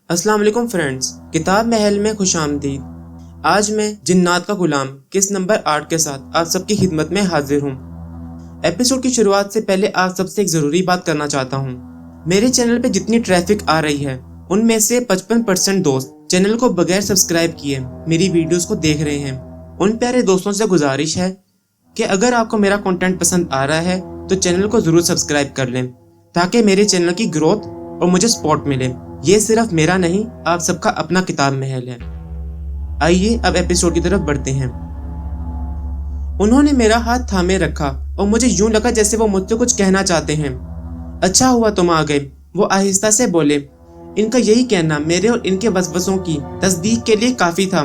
السلام علیکم فرینڈز، کتاب محل میں خوش آمدید۔ آج میں جنات کا غلام قسط نمبر 8 کے ساتھ آپ سب کی خدمت میں حاضر ہوں۔ ایپیسوڈ کی شروعات سے پہلے آپ سب سے ایک ضروری بات کرنا چاہتا ہوں۔ میرے چینل پہ جتنی ٹریفک آ رہی ہے ان میں سے 55% دوست چینل کو بغیر سبسکرائب کیے میری ویڈیوز کو دیکھ رہے ہیں۔ ان پیارے دوستوں سے گزارش ہے کہ اگر آپ کو میرا کنٹینٹ پسند آ رہا ہے تو چینل کو ضرور سبسکرائب کر لیں تاکہ میرے چینل کی گروتھ اور مجھے سپورٹ ملے۔ یہ صرف میرا نہیں، آپ سب کا اپنا کتاب محل ہے۔ آئیے اب ایپیسوڈ کی طرف بڑھتے ہیں۔ انہوں نے میرا ہاتھ تھامے رکھا اور مجھے یوں لگا جیسے وہ مجھ سے کچھ کہنا چاہتے ہیں۔ اچھا ہوا تم آ گئے، وہ آہستہ سے بولے۔ ان کا یہی کہنا میرے اور ان کے وسوسوں کی تصدیق کے لیے کافی تھا۔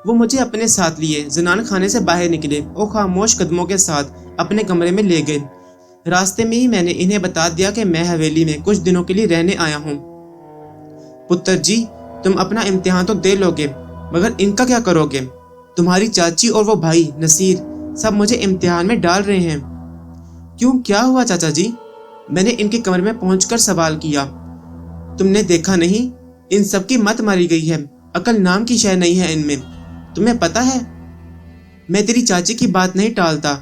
وہ مجھے اپنے ساتھ لیے زنان خانے سے باہر نکلے اور خاموش قدموں کے ساتھ اپنے کمرے میں لے گئے۔ راستے میں ہی میں نے انہیں بتا دیا کہ میں حویلی میں کچھ دنوں کے لیے رہنے آیا ہوں۔ پتر جی، تم اپنا امتحان تو دے لو گے، مگر ان کا کیا کرو گے؟ تمہاری چاچی اور وہ بھائی نصیر سب مجھے امتحان میں ڈال رہے ہیں۔ کیوں، کیا ہوا چاچا جی؟ میں نے ان کے کمرے میں پہنچ کر سوال کیا۔ تم نے دیکھا نہیں؟ ان سب کی مت ماری گئی ہے، عقل نام کی شے نہیں ہے ان میں۔ تمہیں پتا ہے، میں تیری چاچی کی بات نہیں ٹالتا،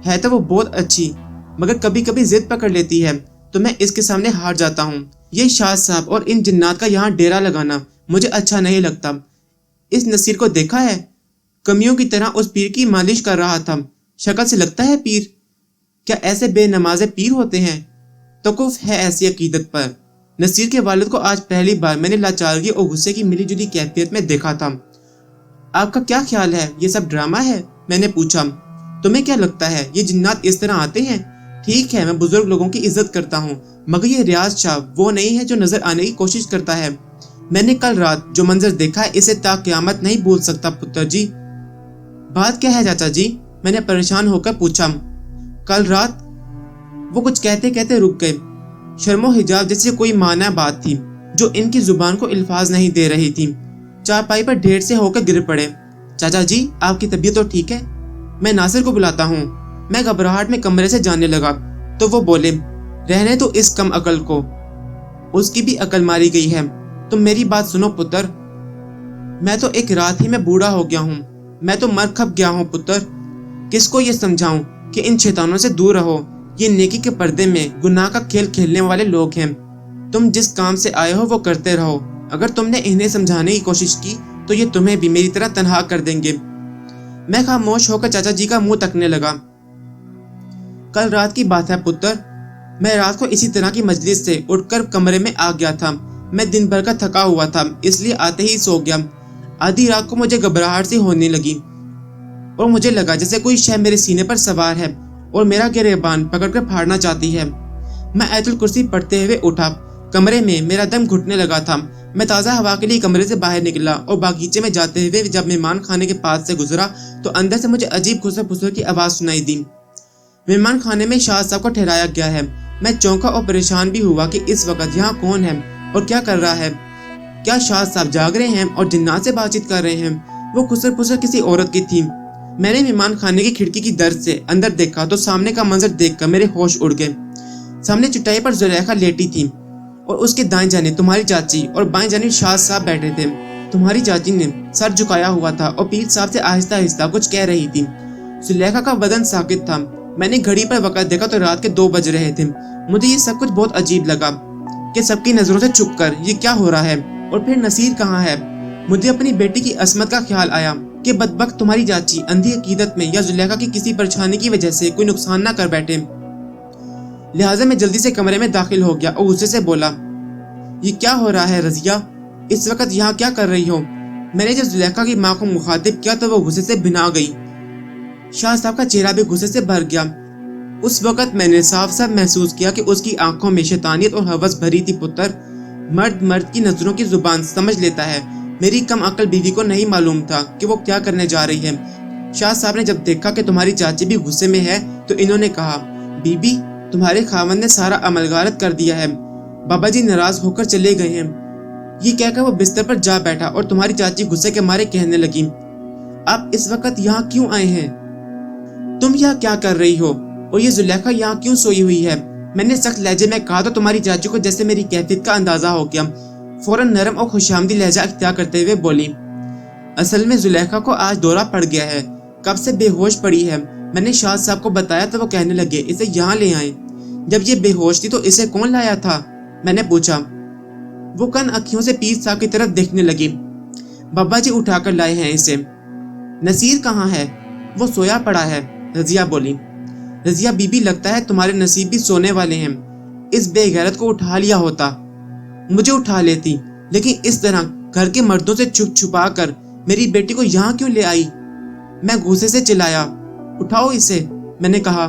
ہے تو وہ بہت اچھی، مگر کبھی کبھی ضد پکڑ لیتی ہے تو میں اس کے سامنے ہار جاتا ہوں۔ یہ شاہ صاحب اور ان جنات کا یہاں ڈیرا لگانا مجھے اچھا نہیں لگتا۔ اس نصیر کو دیکھا ہے؟ کمیوں کی طرح اس پیر کی مالش کر رہا تھا۔ شکل سے لگتا ہے پیر؟ کیا ایسے بے نمازے پیر ہوتے ہیں؟ توقف ہے ایسی عقیدت پر۔ نصیر کے والد کو آج پہلی بار میں نے لاچارگی اور غصے کی ملی جلی کیفیت میں دیکھا تھا۔ آپ کا کیا خیال ہے، یہ سب ڈرامہ ہے؟ میں نے پوچھا۔ تمہیں کیا لگتا ہے یہ جنات اس طرح آتے ہیں؟ ٹھیک ہے، میں بزرگ لوگوں کی عزت کرتا ہوں، مگر یہ ریاض شاہ وہ نہیں ہے جو نظر آنے کی کوشش کرتا ہے۔ میں نے کل رات جو منظر دیکھا ہے اسے تا قیامت نہیں بھول سکتا پتر جی۔ بات کیا ہے چاچا جی؟ میں نے پریشان ہو کر پوچھا۔ کل رات، وہ کچھ کہتے کہتے رک گئے۔ شرم و حجاب جیسی کوئی معنی بات تھی جو ان کی زبان کو الفاظ نہیں دے رہی تھی۔ چارپائی پر ڈھیر سے ہو کر گر پڑے۔ چاچا جی، آپ کی طبیعت تو ٹھیک ہے؟ میں ناصر کو بلاتا ہوں۔ میں گھبراہٹ میں کمرے سے جانے لگا تو وہ بولے، رہنے تو اس کم عقل کو، اس کی بھی عقل ماری گئی ہے۔ تم میری بات سنو پتر، میں تو ایک رات ہی میں بوڑھا ہو گیا ہوں، میں تو مر کھپ گیا ہوں پتر۔ کس کو یہ سمجھاؤں کہ ان شیطانوں سے دور رہو، یہ نیکی کے پردے میں گناہ کا کھیل کھیلنے والے لوگ ہیں۔ تم جس کام سے آئے ہو وہ کرتے رہو، اگر تم نے انہیں سمجھانے کی کوشش کی تو یہ تمہیں بھی میری طرح تنہا کر دیں گے۔ میں خاموش ہو کر چاچا جی کا منہ تکنے لگا۔ کل رات کی بات ہے پتر، میں رات کو اسی طرح کی مجلس سے اٹھ کر کمرے میں آ گیا تھا۔ میں دن بھر کا تھکا ہوا تھا، اس لیے آتے ہی سو گیا۔ آدھی رات کو مجھے گھبراہٹ سی ہونے لگی اور مجھے لگا جیسے کوئی شے میرے سینے پر سوار ہے اور میرا گریبان پکڑ کر پھاڑنا چاہتی ہے۔ میں آیت الکرسی پڑھتے ہوئے اٹھا۔ کمرے میں میرا دم گھٹنے لگا تھا۔ میں تازہ ہوا کے لیے کمرے سے باہر نکلا اور باغیچے میں جاتے ہوئے جب مہمان خانے کے پاس سے گزرا تو اندر سے مجھے عجیب خسر پھسر کی آواز سنائی دی۔ مہمان خانے میں شاہ صاحب کو ٹھہرایا گیا ہے۔ میں چونکا اور پریشان بھی ہوا کہ اس وقت یہاں کون ہے اور کیا کر رہا ہے۔ کیا شاہ صاحب جاگ رہے ہیں اور جنات سے بات چیت کر رہے ہیں؟ وہ خسر پھسر کسی عورت کی تھی۔ میں نے مہمان خانے کی کھڑکی کی درز سے اندر دیکھا تو سامنے کا منظر دیکھ کر میرے ہوش اڑ گئے۔ سامنے چٹائی پر زلیخا لیٹی تھی اور اس کے دائیں جانب تمہاری چاچی اور بائیں جانب شاہ صاحب بیٹھے تھے۔ تمہاری چاچی نے سر جھکایا ہوا تھا اور پیر صاحب سے آہستہ آہستہ کچھ کہہ رہی تھی۔ زلیخا کا بدن ساکت تھا۔ میں نے گھڑی پر وقت دیکھا تو رات کے 2 بج رہے تھے۔ مجھے یہ سب کچھ بہت عجیب لگا کہ سب کی نظروں سے چھپ کر یہ کیا ہو رہا ہے، اور پھر نصیر کہاں ہے؟ مجھے اپنی بیٹی کی عصمت کا خیال آیا کہ بدبخت تمہاری چاچی اندھی عقیدت میں یا زلیخا کی کسی پریشانی کی وجہ سے کوئی نقصان نہ کر بیٹھے۔ لہٰذا میں جلدی سے کمرے میں داخل ہو گیا اور غصے سے بولا، یہ کیا ہو رہا ہے رضیہ؟ اس وقت یہاں کیا کر رہی ہو؟ میں نے جب زلیخا کی ماں کو مخاطب کیا تو وہ غصے سے بھنا گئی۔ شاہ صاحب کا چہرہ بھی غصے سے بھر گیا۔ اس وقت میں نے صاف صاف محسوس کیا کہ اس کی آنکھوں میں شیطانیت اور ہوس بھری تھی۔ پتر، مرد کی نظروں کی زبان سمجھ لیتا ہے۔ میری کم عقل بیوی کو نہیں معلوم تھا کہ وہ کیا کرنے جا رہی ہے۔ شاہ صاحب نے جب دیکھا کہ تمہاری چاچی بھی غصے میں ہے تو انہوں نے کہا، بی بی، تمہارے خاوند نے سارا عمل غارت کر دیا ہے، بابا جی ناراض ہو کر چلے گئے ہیں۔ یہ کہہ کر وہ بستر پر جا بیٹھا اور تمہاری چاچی غصے کے مارے کہنے لگی، آپ اس وقت یہاں کیوں آئے ہیں؟ تم یہاں کیا کر رہی ہو؟ اور یہ زلیخا یہاں کیوں سوئی ہوئی ہے؟ میں نے سخت لہجے میں کہا تو تمہاری چاچی کو جیسے میری کیفیت کا اندازہ ہو گیا، فوراً نرم اور خوشامدی لہجہ اختیار کرتے ہوئے بولی، اصل میں زلیخا کو آج دورہ پڑ گیا ہے، کب سے بے ہوش پڑی ہے۔ میں نے شاد صاحب کو بتایا تو وہ کہنے لگے اسے یہاں لے آئیں۔ جب یہ بے ہوش تھی تو اسے کون لایا تھا؟ میں نے پوچھا۔ وہ کن اکھیوں سے پیر صاحب کی طرف دیکھنے لگی۔ بابا جی اٹھا کر لائے ہیں اسے۔ نصیر کہاں ہے؟ وہ سویا پڑا ہے، رضیہ بولی۔ رضیہ بی بی لگتا ہے تمہارے نصیب بھی سونے والے ہیں، اس بے غیرت کو اٹھا لیا ہوتا۔ مجھے اٹھا لیتی، لیکن اس طرح گھر کے مردوں سے چھپ چھپا کر میری بیٹی کو یہاں کیوں لے آئی؟ میں غصے سے چلایا، اٹھاؤ اسے، میں نے کہا۔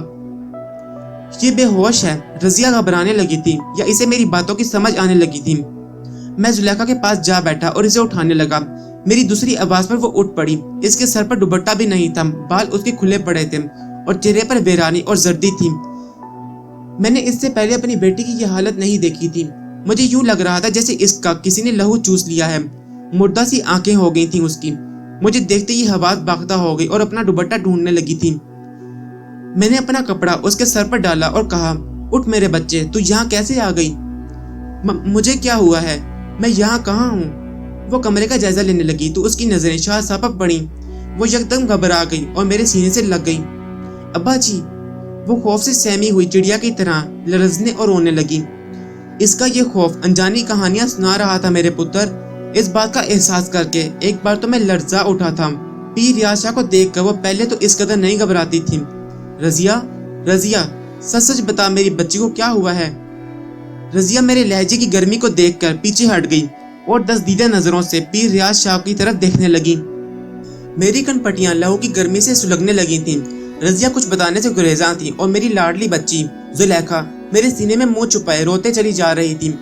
یہ بے ہوش ہے۔ رضیہ گھبرانے لگی تھی یا اسے میری باتوں کی سمجھ آنے لگی تھی۔ میں زلیخا کے پاس جا بیٹھا اور اسے اٹھانے لگا۔ میری دوسری آواز پر وہ اٹھ پڑی۔ اس کے سر پر دوپٹہ بھی نہیں تھا، بال اس کے کھلے پڑے تھے اور چہرے پر ویرانی اور زردی تھی۔ میں نے اس سے پہلے اپنی بیٹی کی یہ حالت نہیں دیکھی تھی۔ مجھے یوں لگ رہا تھا جیسے اس کا کسی نے لہو چوس لیا ہے۔ مردہ سی آنکھیں ہو گئی تھیں اس کی۔ مجھے دیکھتے ہی حواس باختہ ہو گئی اور اپنا دوپٹہ ڈھونڈنے لگی تھی۔ میں نے اپنا کپڑا اس کے سر پر ڈالا اور کہا، اٹھ میرے بچے، تو یہاں کیسے آ گئی؟ مجھے کیا ہوا ہے؟ میں یہاں کہاں ہوں؟ وہ کمرے کا جائزہ لینے لگی تو اس کی نظریں شاہ صاحب پر پڑیں۔ وہ یکدم گھبرا گئی اور میرے سینے سے لگ گئی۔ ابا جی! وہ خوف سے سہمی ہوئی چڑیا کی طرح لرزنے اور رونے لگی۔ اس کا یہ خوف انجانی کہانیاں سنا رہا تھا میرے پتر۔ اس بات کا احساس کر کے ایک بار تو میں لرزا اٹھا تھا۔ پیر ریاض شاہ کو دیکھ کر وہ پہلے تو اس قدر نہیں گھبراتی تھی۔ رضیہ، سچ سچ بتا میری بچی کو کیا ہوا ہے؟ رضیہ میرے لہجے کی گرمی کو دیکھ کر پیچھے ہٹ گئی اور دزدیدہ نظروں سے پیر ریاض شاہ کی طرف دیکھنے لگی۔ میری کن پٹیاں لہو کی گرمی سے سلگنے لگی تھیں۔ رضیہ کچھ بتانے سے گریزاں تھی اور میری لاڈلی بچی زلیخا میرے سینے میں منہ چھپائے روتے چلی جا رہی تھی۔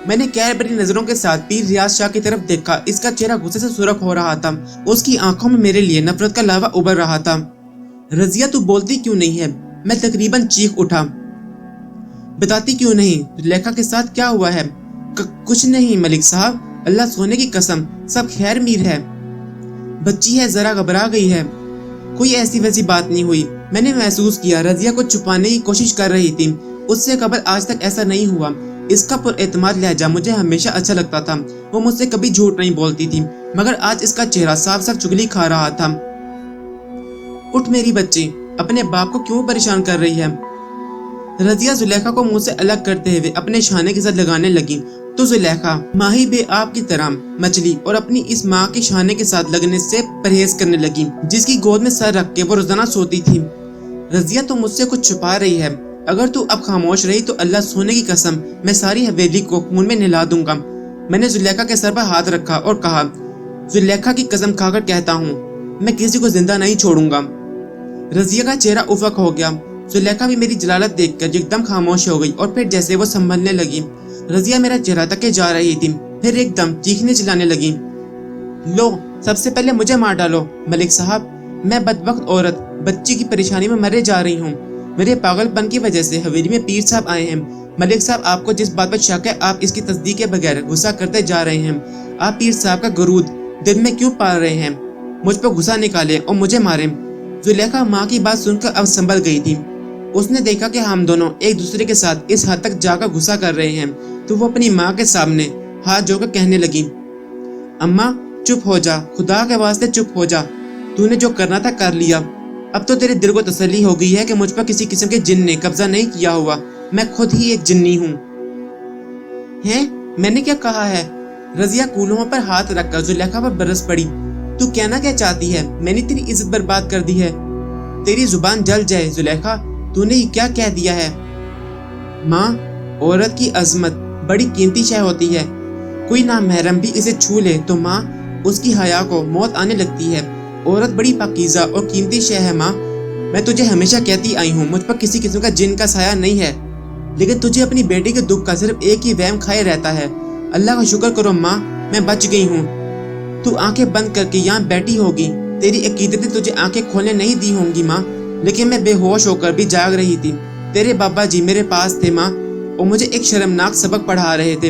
میں نے کہر بھری نظروں کے ساتھ پیر ریاض شاہ کی طرف دیکھا۔ اس کا چہرہ غصے سے سرخ ہو رہا تھا، اس کی آنکھوں میں میرے لیے نفرت کا لاوا ابل رہا تھا۔ رضیہ تو بولتی کیوں نہیں ہے؟ میں تقریباً چیخ اٹھا۔ بتاتی کیوں نہیں؟ زلیخا کے ساتھ کیا ہوا ہے؟ کچھ نہیں ملک صاحب، اللہ سونے کی قسم، سب خیر میر ہے۔ بچی ہے، ذرا گھبرا گئی ہے۔ کوئی ایسی ویسی بات نہیں ہوئی۔ میں نے محسوس کیا رضیہ کو چھپانے کی کوشش کر رہی تھی۔ اس سے قبل آج تک ایسا نہیں ہوا۔ اس کا پر اعتماد لہجہ مجھے ہمیشہ اچھا لگتا تھا۔ وہ مجھ سے کبھی جھوٹ نہیں بولتی تھی، مگر آج اس کا چہرہ صاف صاف چگلی کھا رہا تھا۔ اٹھ میری بچی، اپنے باپ کو کیوں پریشان کر رہی ہے؟ رضیہ زلیخا کو منہ سے الگ کرتے ہوئے اپنے شانے کے ساتھ لگانے لگی تو زلیخا ماہی بے آب کی طرح مچلی اور اپنی اس ماں کے شانے کے ساتھ لگنے سے پرہیز کرنے لگی، جس کی گود میں سر رکھ کے وہ روزانہ سوتی تھی۔ رضیہ تو مجھ سے کچھ چھپا رہی ہے۔ اگر تو اب خاموش رہی تو اللہ سونے کی قسم میں ساری حویلی کو خون میں نہلا دوں گا۔ میں نے زلیخا کے سر پر ہاتھ رکھا اور کہا، زلیخا کی قسم کھا کر کہتا ہوں، میں کسی کو زندہ نہیں چھوڑوں گا۔ رضیہ کا چہرہ افق ہو گیا۔ زلیخا بھی میری جلالت دیکھ کر ایک دم خاموش ہو گئی اور پھر جیسے وہ سنبھلنے لگی۔ رضیہ میرا چہرہ تکے جا رہی تھی، پھر ایک دم چیخنے چلانے لگی، لو سب سے پہلے مجھے مار ڈالو ملک صاحب، میں بدبخت عورت بچی کی پریشانی میں مرے جا رہی ہوں۔ میرے پاگل پن کی وجہ سے حویلی میں پیر صاحب آئے ہیں۔ ملک صاحب آپ کو جس بات پر شک ہے آپ اس کی تصدیق کے بغیر غصہ کرتے جا رہے ہیں۔ آپ پیر صاحب کا گرود دل میں کیوں پال رہے ہیں؟ مجھ پر غصہ نکالیں اور مجھے ماریں۔ زلیخا ماں کی بات سن کر اب سنبھل گئی تھی۔ اس نے دیکھا کہ ہم دونوں ایک دوسرے کے ساتھ اس حد تک جا کر غصہ کر رہے ہیں تو وہ اپنی ماں کے سامنے ہاتھ جوڑ کر کہنے لگی، اماں چپ ہو جا، خدا کے واسطے چپ ہو جا، تو نے جو کرنا تھا کر لیا۔ اب تو تیرے دل کو تسلی ہو گئی ہے کہ مجھ پر کسی قسم کے جن نے قبضہ نہیں کیا ہوا، میں خود ہی ایک جنی ہوں۔ ہیں؟ میں نے کیا کہا ہے؟ رضیہ کولہوں پر ہاتھ رکھ کر زلیخا پر برس پڑی۔ تو کہنا کیا چاہتی ہے؟ میں نے تیری عزت برباد کر دی ہے۔ تیری زبان جل جائے زلیخا، تو نے یہ کیا کہہ دیا ہے؟ ماں، عورت کی عظمت بڑی قیمتی شے ہوتی ہے، کوئی نامحرم بھی اسے چھو لے تو ماں اس کی حیا کو موت آنے لگتی ہے۔ عورت بڑی پاکیزہ اور قیمتی شے ہے ماں، میں تجھے ہمیشہ کہتی آئی ہوں مجھ پر کسی قسم کا جن کا سایہ نہیں ہے، لیکن تجھے اپنی بیٹی کے دکھ کا صرف ایک ہی وہم کھائے رہتا ہے۔ اللہ کا شکر کرو ماں، میں بچ گئی ہوں۔ تو آنکھیں بند کر کے یہاں بیٹھی ہوگی، تیری عقیدت نے تجھے آنکھیں کھولنے نہیں دی ہوں گی ماں، لیکن میں بے ہوش ہو کر بھی جاگ رہی تھی۔ تیرے بابا جی میرے پاس تھے ماں، اور مجھے ایک شرمناک سبق پڑھا رہے تھے۔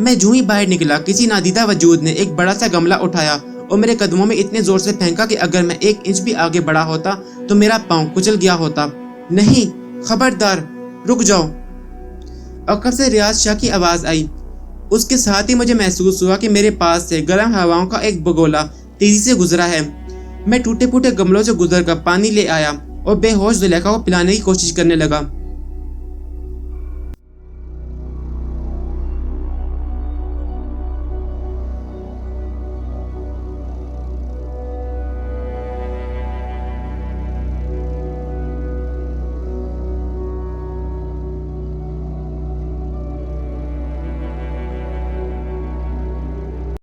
میں جو ہی باہر نکلا کسی نادیدہ وجود نے ایک بڑا سا گملہ اٹھایا اور میرے قدموں میں اتنے زور سے پھینکا کہ اگر میں 1 انچ بھی آگے بڑھا ہوتا تو میرا پاؤں کچل گیا ہوتا۔ نہیں، خبردار، رک جاؤ۔ عقب سے ریاض شاہ کی آواز آئی۔ اس کے ساتھ ہی مجھے محسوس ہوا کہ میرے پاس سے گرم ہواؤں کا ایک بگولا تیزی سے گزرا ہے۔ میں ٹوٹے پھوٹے گملوں سے گزر کر پانی لے آیا اور بے ہوش زلیخا کو پلانے کی کوشش کرنے لگا۔